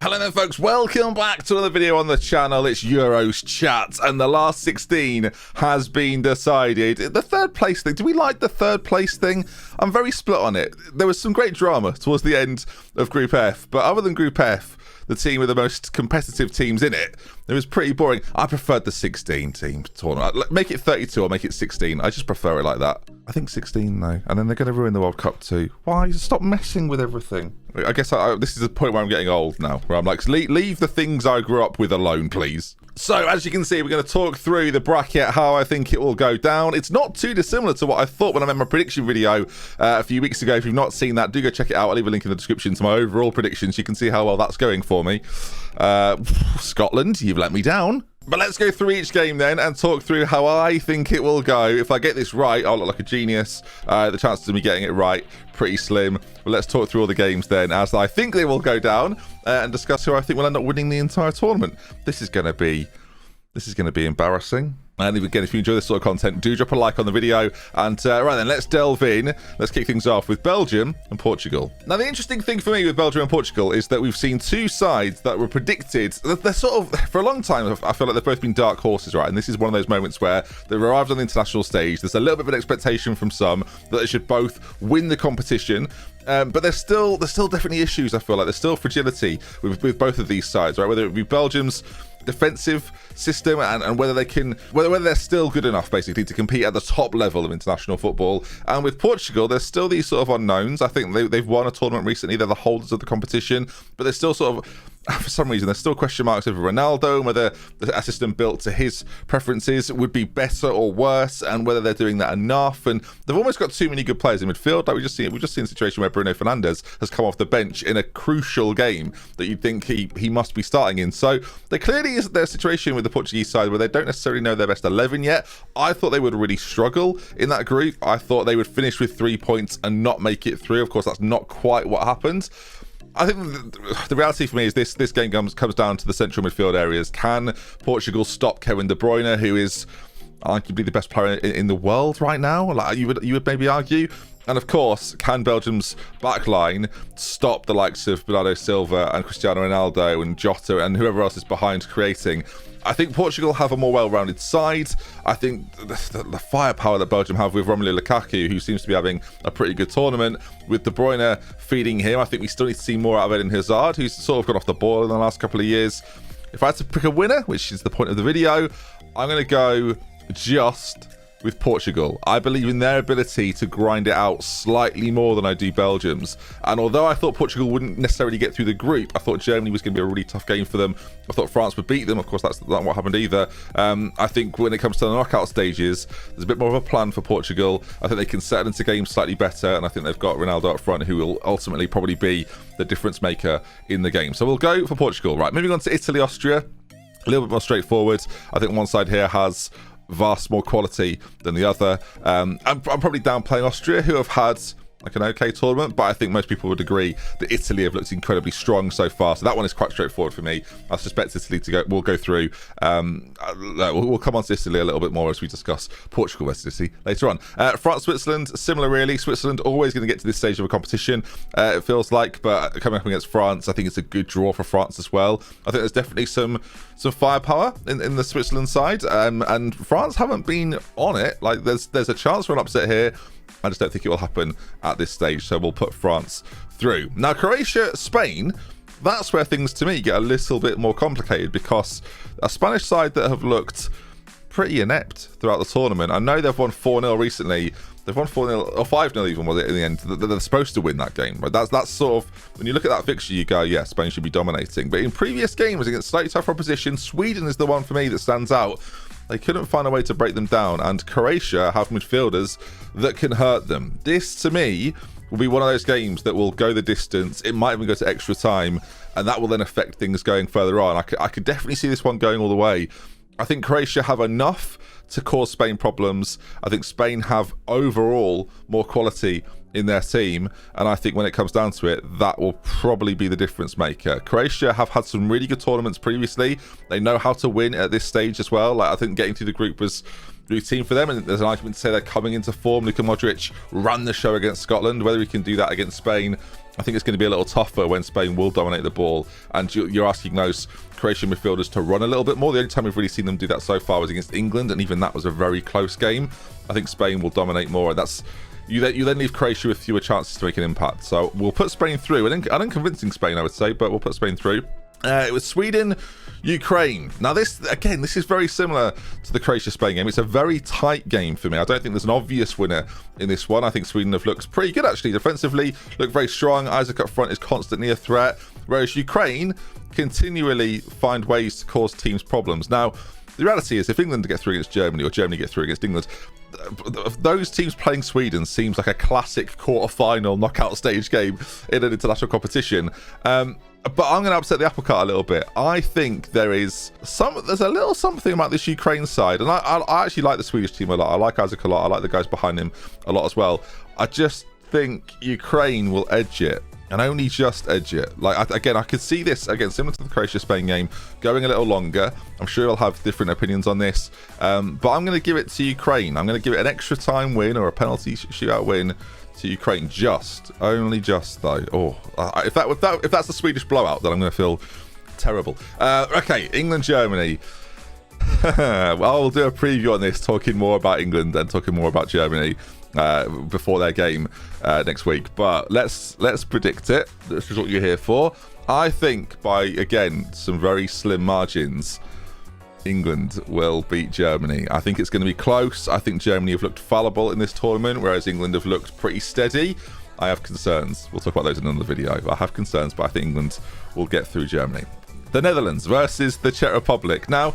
Hello there folks, welcome back to another video on the channel. It's Euros Chat, and the last 16 has been decided. The third place thing, do we like the third place thing? I'm very split on it. There was some great drama towards the end of Group F, but other than Group F, the team with the most competitive teams in it, it was pretty boring. I preferred the 16 team tournament. Make it 32 or make it 16. I just prefer it like that. I think 16 though, and then they're going to ruin the World Cup too. Why? Stop messing with everything. I guess this is the point where I'm getting old now, where I'm like, leave the things I grew up with alone, please. So, as you can see, we're going to talk through the bracket, how I think it will go down. It's not too dissimilar to what I thought when I made my prediction video a few weeks ago. If you've not seen that, do go check it out. I'll leave a link in the description to my overall predictions. You can see how well that's going for me. Scotland, you've let me down. But let's go through each game then and talk through how I think it will go. If I get this right, I'll look like a genius. The chances of me getting it right, pretty slim. But let's talk through all the games then as I think they will go down and discuss who I think will end up winning the entire tournament. This is going to be embarrassing. And again, if you enjoy this sort of content, do drop a like on the video. And right then, let's delve in. Let's kick things off with Belgium and Portugal. Now, the interesting thing for me with Belgium and Portugal is that we've seen two sides that were predicted. They're sort of, for a long time, I feel like they've both been dark horses, right? And this is one of those moments where they've arrived on the international stage. There's a little bit of an expectation from some that they should both win the competition. But there's still definitely issues, I feel like. There's still fragility with both of these sides, right? Whether it be Belgium's defensive system and whether they're still good enough basically to compete at the top level of international football. And with Portugal, there's still these sort of unknowns. I think they've won a tournament recently. They're the holders of the competition, but there's still sort of, for some reason, there's still question marks over Ronaldo and whether a system built to his preferences would be better or worse, and whether they're doing that enough. And they've almost got too many good players in midfield. Like we've just seen a situation where Bruno Fernandes has come off the bench in a crucial game that you'd think he must be starting in. So there clearly is their situation with the Portuguese side where they don't necessarily know their best 11 yet. I thought they would really struggle in that group. I thought they would finish with 3 points and not make it through. Of course, that's not quite what happened. I think the reality for me is this game comes down to the central midfield areas. Can Portugal stop Kevin De Bruyne, who is arguably the best player in the world right now? Like you would maybe argue. And of course, can Belgium's backline stop the likes of Bernardo Silva and Cristiano Ronaldo and Jota and whoever else is behind creating? I think Portugal have a more well-rounded side. I think the firepower that Belgium have with Romelu Lukaku, who seems to be having a pretty good tournament, with De Bruyne feeding him, I think we still need to see more out of Eden Hazard, who's sort of gone off the ball in the last couple of years. If I had to pick a winner, which is the point of the video, I'm going to go just with Portugal. I believe in their ability to grind it out slightly more than I do Belgium's. And although I thought Portugal wouldn't necessarily get through the group, I thought Germany was going to be a really tough game for them. I thought France would beat them. Of course, that's not what happened either. I think when it comes to the knockout stages, there's a bit more of a plan for Portugal. I think they can settle into games slightly better, and I think they've got Ronaldo up front, who will ultimately probably be the difference maker in the game. So we'll go for Portugal. Right, moving on to Italy, Austria. A little bit more straightforward. I think one side here has vast more quality than the other. I'm probably downplaying Austria, who have had like an okay tournament, but I think most people would agree that Italy have looked incredibly strong so far. So that one is quite straightforward for me. I suspect Italy will go through. We'll come on to Italy a little bit more as we discuss Portugal versus Italy later on. France, Switzerland, similar really. Switzerland always going to get to this stage of a competition, it feels like, but coming up against France, I think it's a good draw for France as well. I think there's definitely some firepower in the Switzerland side, and France haven't been on it. Like there's a chance for an upset here. I just don't think it will happen at this stage, so we'll put France through. Now, Croatia, Spain, that's where things, to me, get a little bit more complicated, because a Spanish side that have looked pretty inept throughout the tournament. I know they've won 4-0 recently. They've won 4-0, or 5-0 even, was it, in the end? They're supposed to win that game, right? That's sort of, when you look at that fixture, you go, yeah, Spain should be dominating. But in previous games against slightly tougher opposition, Sweden is the one for me that stands out. They couldn't find a way to break them down, and Croatia have midfielders that can hurt them. This, to me, will be one of those games that will go the distance. It might even go to extra time, and that will then affect things going further on. I could definitely see this one going all the way. I think Croatia have enough to cause Spain problems. I think Spain have overall more quality in their team, and I think when it comes down to it, that will probably be the difference maker. Croatia have had some really good tournaments previously. They know how to win at this stage as well. Like, I think getting through the group was routine for them, and there's an argument to say they're coming into form. Luka Modric ran the show against Scotland. Whether he can do that against Spain, I think it's going to be a little tougher when Spain will dominate the ball, and you're asking those Croatian midfielders to run a little bit more. The only time we've really seen them do that so far was against England, and even that was a very close game. I think Spain will dominate more, and that's you then leave Croatia with fewer chances to make an impact. So we'll put Spain through, and unconvincing Spain, I would say, but we'll put Spain through. It was Sweden, Ukraine. Now this is very similar to the Croatia-Spain game. It's a very tight game for me. I don't think there's an obvious winner in this one. I think Sweden have looked pretty good, actually. Defensively, look very strong. Isaac up front is constantly a threat, whereas Ukraine continually find ways to cause teams problems. Now, the reality is, if England get through against Germany, or Germany get through against England, those teams playing Sweden seems like a classic quarter-final knockout stage game in an international competition. But I'm going to upset the apple cart a little bit. I think there's a little something about this Ukraine side, and I actually like the Swedish team a lot. I like Isaac a lot. I like the guys behind him a lot as well. I just think Ukraine will edge it, and only just edge it. Like, again, I could see this, again, similar to the Croatia-Spain game, going a little longer. I'm sure I'll have different opinions on this, but I'm going to give it to Ukraine. I'm going to give it an extra time win or a penalty shootout win to Ukraine. Only just though. Oh, if that's the Swedish blowout, then I'm going to feel terrible. Okay, England, Germany. Well, we'll do a preview on this, talking more about England and talking more about Germany before their game next week. But let's predict it. This is what you're here for. I think by, again, some very slim margins, England will beat Germany. I think it's going to be close. I think Germany have looked fallible in this tournament, whereas England have looked pretty steady. I have concerns. We'll talk about those in another video. I have concerns, but I think England will get through Germany. The Netherlands versus the Czech Republic. Now,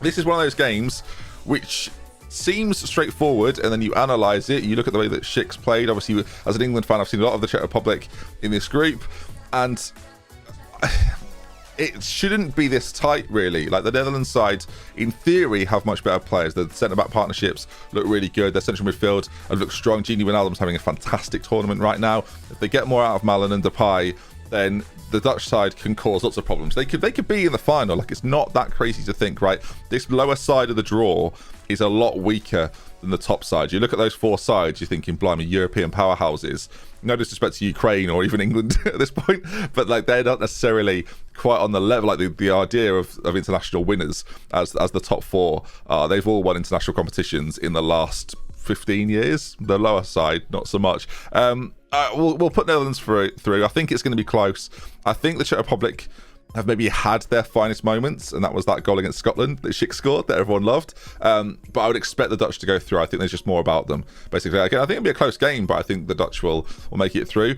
this is one of those games which seems straightforward, and then you analyze it, you look at the way that Schick's played. Obviously, as an England fan, I've seen a lot of the Czech Republic in this group, and it shouldn't be this tight, really. Like, the Netherlands side, in theory, have much better players. The centre-back partnerships look really good. Their central midfield look strong. Gini Wijnaldum's having a fantastic tournament right now. If they get more out of Malen and Depay, then the Dutch side can cause lots of problems. They could be in the final. Like, it's not that crazy to think, right? This lower side of the draw is a lot weaker than the top side. You look at those four sides, you're thinking, blimey, European powerhouses. No disrespect to Ukraine or even England at this point, but like, they're not necessarily quite on the level. Like, the idea of international winners as the top four, they've all won international competitions in the last 15 years. The lower side, not so much. We'll put Netherlands through. I think it's going to be close. I think the Czech Republic have maybe had their finest moments, and that was that goal against Scotland that Schick scored that everyone loved. But I would expect the Dutch to go through. I think there's just more about them, basically. Again, I think it'll be a close game, but I think the Dutch will make it through.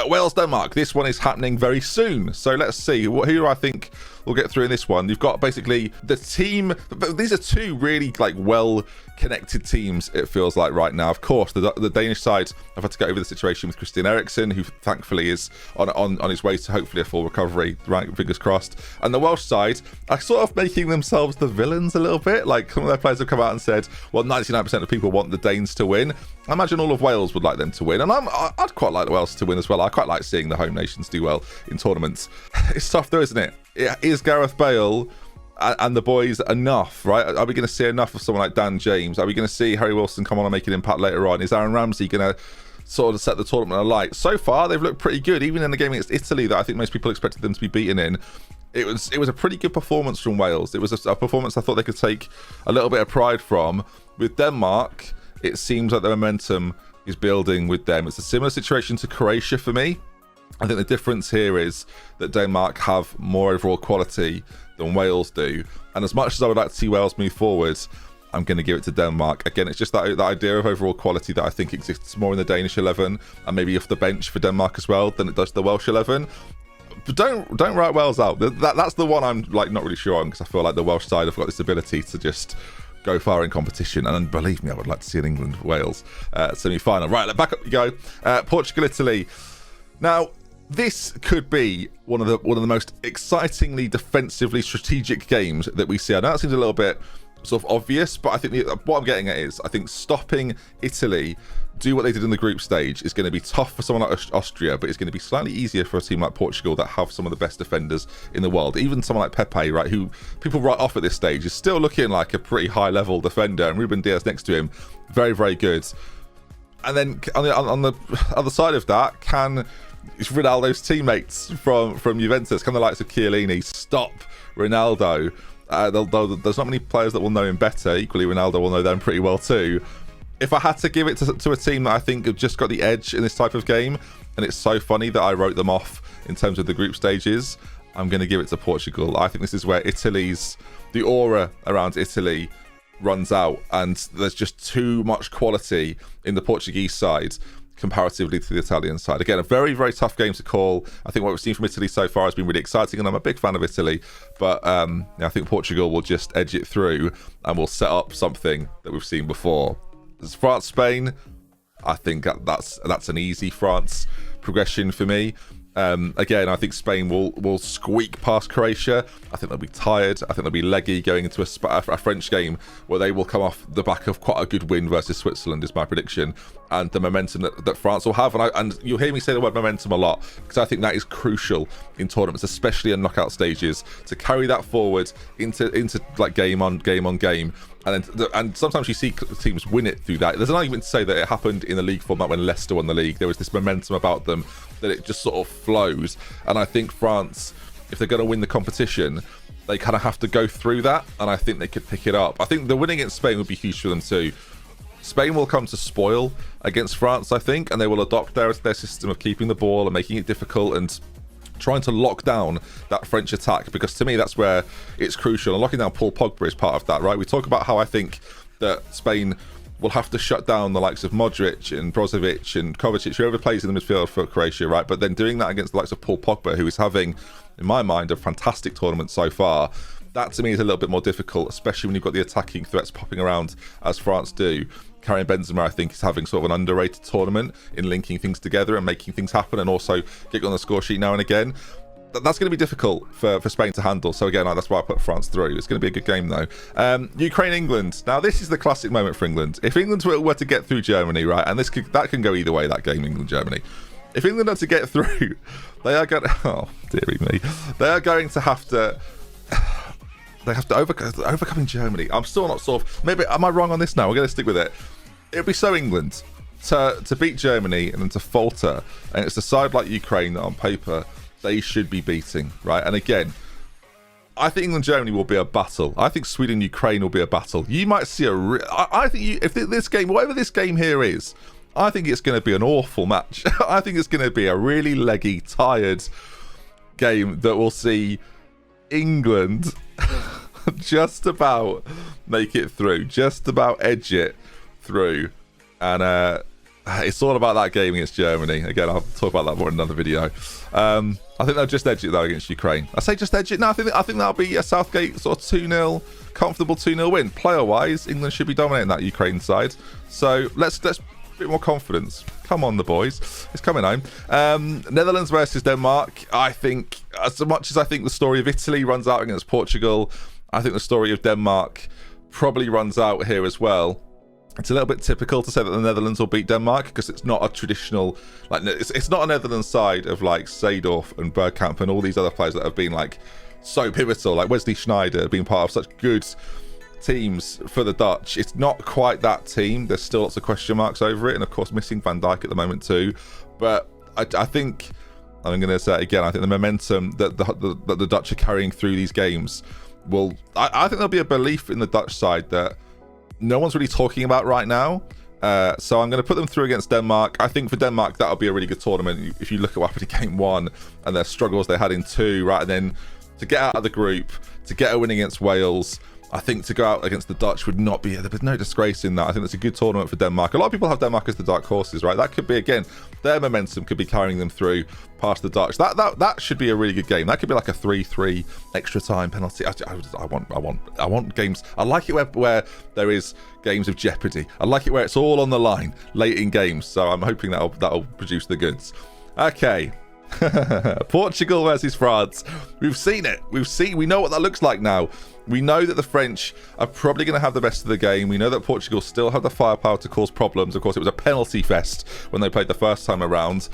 Wales, Denmark. This one is happening very soon. So let's see. Who do I think will get through in this one? You've got basically the team. These are two really well-connected teams, it feels like, right now. Of course, the Danish side have had to get over the situation with Christian Eriksen, who thankfully is on his way to hopefully a full recovery, right? Fingers crossed. And the Welsh side are sort of making themselves the villains a little bit. Like, some of their players have come out and said, well, 99% of people want the Danes to win. I imagine all of Wales would like them to win, and I'd quite like the Wales to win as well. I quite like seeing the home nations do well in tournaments. It's tough though, isn't it? Is Gareth Bale and the boys enough, right? Are we going to see enough of someone like Dan James? Are we going to see Harry Wilson come on and make an impact later on? Is Aaron Ramsey going to sort of set the tournament alight? So far, they've looked pretty good, even in the game against Italy that I think most people expected them to be beaten in. It was a pretty good performance from Wales. It was a performance I thought they could take a little bit of pride from. With Denmark, it seems like the momentum is building with them. It's a similar situation to Croatia for me. I think the difference here is that Denmark have more overall quality than Wales do. And as much as I would like to see Wales move forward, I'm going to give it to Denmark. Again, it's just that idea of overall quality that I think exists more in the Danish 11 and maybe off the bench for Denmark as well than it does the Welsh 11. But don't write Wales out. That's the one I'm not really sure on, because I feel like the Welsh side have got this ability to just go far in competition, and believe me, I would like to see an England-Wales semi-final. Right, back up we go. Portugal, Italy. Now, this could be one of the most excitingly defensively strategic games that we see. I know that seems a little bit sort of obvious, but I think what I'm getting at is, I think stopping Italy do what they did in the group stage is going to be tough for someone like Austria, but it's going to be slightly easier for a team like Portugal that have some of the best defenders in the world. Even someone like Pepe, right, who people write off at this stage, is still looking like a pretty high-level defender, and Ruben Dias next to him, very, very good. And then on the other side of that, can Ronaldo's teammates from Juventus, can the likes of Chiellini stop Ronaldo? There's not many players that will know him better. Equally, Ronaldo will know them pretty well too. If I had to give it to a team that I think have just got the edge in this type of game, and it's so funny that I wrote them off in terms of the group stages, I'm going to give it to Portugal. I think this is where the aura around Italy runs out, and there's just too much quality in the Portuguese side comparatively to the Italian side. Again, a very, very tough game to call. I think what we've seen from Italy so far has been really exciting, and I'm a big fan of Italy, but I think Portugal will just edge it through and will set up something that we've seen before. As France, Spain, I think that's an easy France progression for me. Again, I think Spain will squeak past Croatia. I think they'll be tired. I think they'll be leggy going into a French game where they will come off the back of quite a good win versus Switzerland, is my prediction. And the momentum that France will have. And you'll hear me say the word momentum a lot, because I think that is crucial in tournaments, especially in knockout stages, to carry that forward into like game on game. And sometimes you see teams win it through that. There's an argument to say that it happened in the league format when Leicester won the league. There was this momentum about them that it just sort of flows. And I think France, if they're going to win the competition, they kind of have to go through that. And I think they could pick it up. I think the win against Spain would be huge for them too. Spain will come to spoil against France, I think, and they will adopt their system of keeping the ball and making it difficult and trying to lock down that French attack, because to me that's where it's crucial, and locking down Paul Pogba is part of that, right? We talk about how I think that Spain will have to shut down the likes of Modric and Brozovic and Kovacic, whoever plays in the midfield for Croatia, right? But then doing that against the likes of Paul Pogba, who is having, in my mind, a fantastic tournament so far, that to me is a little bit more difficult, especially when you've got the attacking threats popping around as France do. Karim Benzema, I think, is having sort of an underrated tournament in linking things together and making things happen, and also getting on the score sheet now and again. That's going to be difficult for Spain to handle. So again, that's why I put France through. It's going to be a good game though. Ukraine-England. Now this is the classic moment for England. If England were to get through Germany, right, and that can go either way, that game, England-Germany. If England are to get through, they are going to, oh dearie me, they are going to have to, they have to overcoming Germany. I'm still not sort of, maybe, am I wrong on this now? We're going to stick with it. It'd be so England to beat Germany and then to falter, and it's a side like Ukraine that on paper they should be beating, right? And again, I think England-Germany will be a battle. I think Sweden-Ukraine will be a battle. You might see I think if this game, whatever this game here is, I think it's going to be an awful match. I think it's going to be a really leggy, tired game that will see England just about make it through, just about edge it through. And it's all about that game against Germany. Again, I'll talk about that more in another video. I think they'll just edge it though against Ukraine. I say just edge it. No, I think that'll be a Southgate sort of 2-0, comfortable 2-0 win. Player-wise, England should be dominating that Ukraine side. So let's a bit more confidence. Come on, the boys. It's coming home. Netherlands versus Denmark. I think, as much as I think the story of Italy runs out against Portugal, I think the story of Denmark probably runs out here as well. It's a little bit typical to say that the Netherlands will beat Denmark, because it's not a traditional, like, it's not a Netherlands side of like Seedorf and Bergkamp and all these other players that have been like so pivotal, like Wesley Sneijder being part of such good teams for the Dutch. It's not quite that team. There's still lots of question marks over it, and of course missing Van Dijk at the moment too. But I think, and I'm going to say it again, I think the momentum that the Dutch are carrying through these games will, I think there'll be a belief in the Dutch side that no one's really talking about right now. So I'm going to put them through against Denmark. I think for Denmark, that'll be a really good tournament. If you look at what happened in game 1 and their struggles they had in 2, right? And then to get out of the group, to get a win against Wales, I think to go out against the Dutch would not be, there's no disgrace in that. I think that's a good tournament for Denmark. A lot of people have Denmark as the dark horses, right? That could be, again, their momentum could be carrying them through past the Dutch. That should be a really good game. That could be like a 3-3 extra time penalty. I want games. I like it where there is games of jeopardy. I like it where it's all on the line late in games. So I'm hoping that'll produce the goods. Okay, Portugal versus France. We've seen it. We know what that looks like now. We know that the French are probably going to have the best of the game. We know that Portugal still have the firepower to cause problems. Of course, it was a penalty fest when they played the first time around.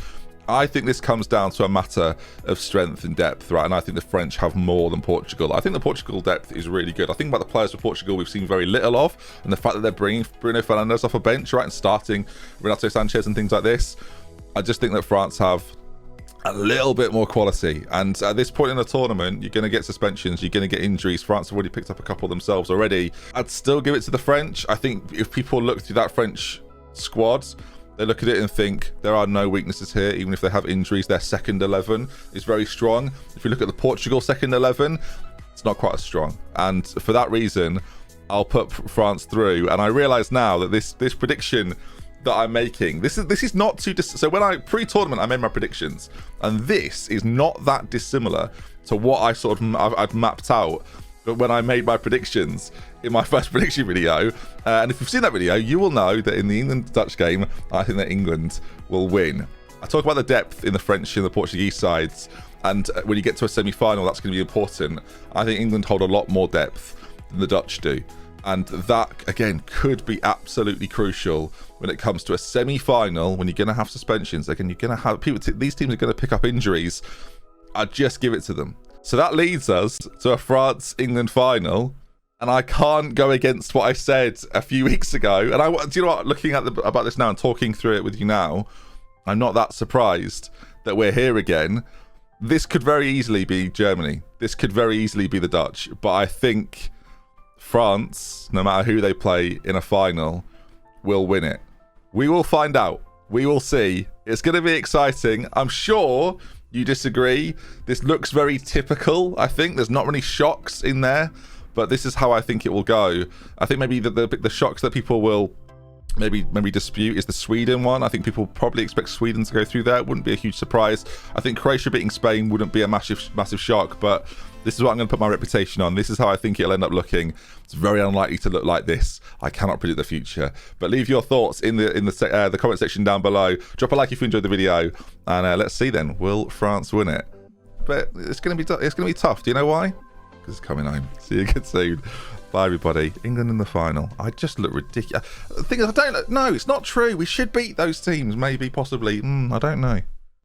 I think this comes down to a matter of strength and depth, right? And I think the French have more than Portugal. I think the Portugal depth is really good. I think about the players for Portugal we've seen very little of, and the fact that they're bringing Bruno Fernandes off a bench, right, and starting Renato Sanchez and things like this. I just think that France have a little bit more quality, and at this point in the tournament you're going to get suspensions, you're going to get injuries. France have already picked up a couple themselves already. I'd still give it to the French. I think if people look through that French squad, they look at it and think there are no weaknesses here. Even if they have injuries, their second 11 is very strong. If you look at the Portugal second 11, it's not quite as strong, and for that reason I'll put France through. And I realize now that this prediction that I'm making, this is not too so when I pre-tournament I made my predictions, and this is not that dissimilar to what I sort of I'd mapped out when I made my predictions in my first prediction video. And if you've seen that video, you will know that in the England-Dutch game, I think that England will win. I talk about the depth in the French and the Portuguese sides, and when you get to a semi-final, that's going to be important. I think England hold a lot more depth than the Dutch do, and that again could be absolutely crucial when it comes to a semi-final, when you're going to have suspensions. Again, you're going to have people, these teams are going to pick up injuries. I'd just give it to them. So that leads us to a France-England final, and I can't go against what I said a few weeks ago. And do you know what? Looking at about this now and talking through it with you now, I'm not that surprised that we're here again. This could very easily be Germany. This could very easily be the Dutch. But I think France, no matter who they play in a final, will win it. We will find out. We will see. It's going to be exciting. I'm sure you disagree. This looks very typical. I think there's not many shocks in there, but this is how I think it will go. I think maybe the shocks that people will maybe dispute is the Sweden one. I think people probably expect Sweden to go through there. It wouldn't be a huge surprise. I think Croatia beating Spain wouldn't be a massive shock, but this is what I'm going to put my reputation on. This is how I think it'll end up looking. It's very unlikely to look like this. I cannot predict the future. But leave your thoughts in the comment section down below. Drop a like if you enjoyed the video, and let's see then. Will France win it? But it's going to be tough. Do you know why? Because it's coming home. See you again soon. Bye everybody. England in the final. I just look ridiculous. The thing is, no, it's not true. We should beat those teams. Maybe, possibly. I don't know.